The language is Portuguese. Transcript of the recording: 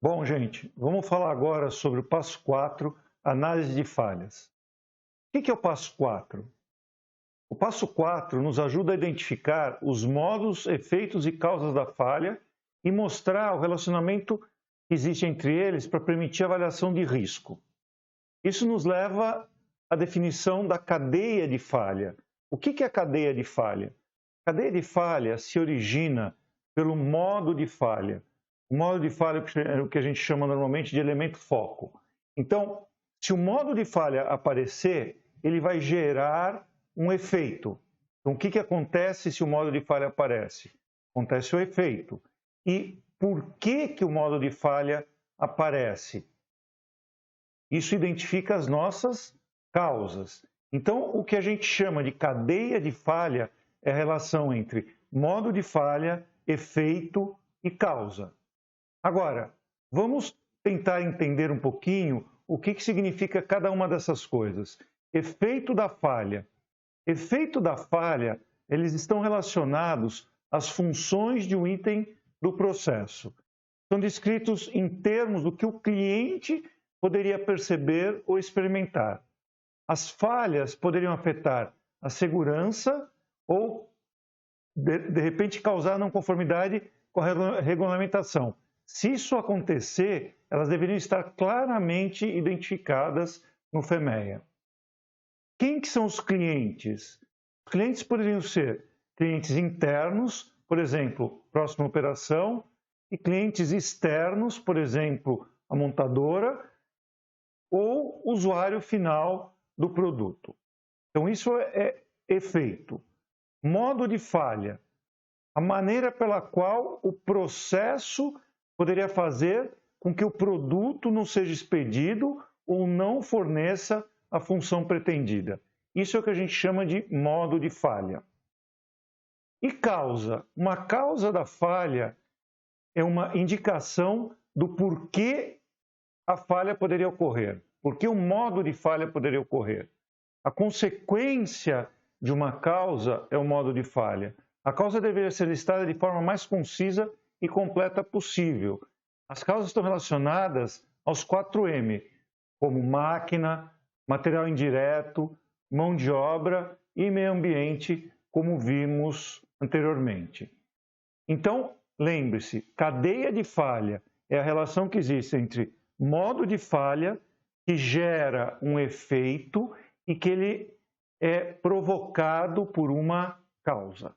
Bom, gente, vamos falar agora sobre o passo 4, análise de falhas. O que é o passo 4? O passo 4 nos ajuda a identificar os modos, efeitos e causas da falha e mostrar o relacionamento que existe entre eles para permitir a avaliação de risco. Isso nos leva à definição da cadeia de falha. O que é a cadeia de falha? A cadeia de falha se origina pelo modo de falha. O modo de falha é o que a gente chama normalmente de elemento foco. Então, se o modo de falha aparecer, ele vai gerar um efeito. Então, o que acontece se o modo de falha aparece? Acontece o efeito. E por que o modo de falha aparece? Isso identifica as nossas causas. Então, o que a gente chama de cadeia de falha é a relação entre modo de falha, efeito e causa. Agora, vamos tentar entender um pouquinho o que significa cada uma dessas coisas. Efeito da falha. Efeito da falha, eles estão relacionados às funções de um item do processo. São descritos em termos do que o cliente poderia perceber ou experimentar. As falhas poderiam afetar a segurança ou, de repente, causar não conformidade com a regulamentação. Se isso acontecer, elas deveriam estar claramente identificadas no FEMEA. Quem que são os clientes? Os clientes poderiam ser clientes internos, por exemplo, próxima operação, e clientes externos, por exemplo, a montadora, ou usuário final do produto. Então, isso é efeito. Modo de falha. A maneira pela qual o processo poderia fazer com que o produto não seja expedido ou não forneça a função pretendida. Isso é o que a gente chama de modo de falha. E causa? Uma causa da falha é uma indicação do porquê a falha poderia ocorrer, porquê o modo de falha poderia ocorrer. A consequência de uma causa é o modo de falha. A causa deveria ser listada de forma mais concisa e completa possível. As causas estão relacionadas aos 4M, como máquina, material indireto, mão de obra e meio ambiente, como vimos anteriormente. Então, lembre-se, cadeia de falha é a relação que existe entre modo de falha, que gera um efeito e que ele é provocado por uma causa.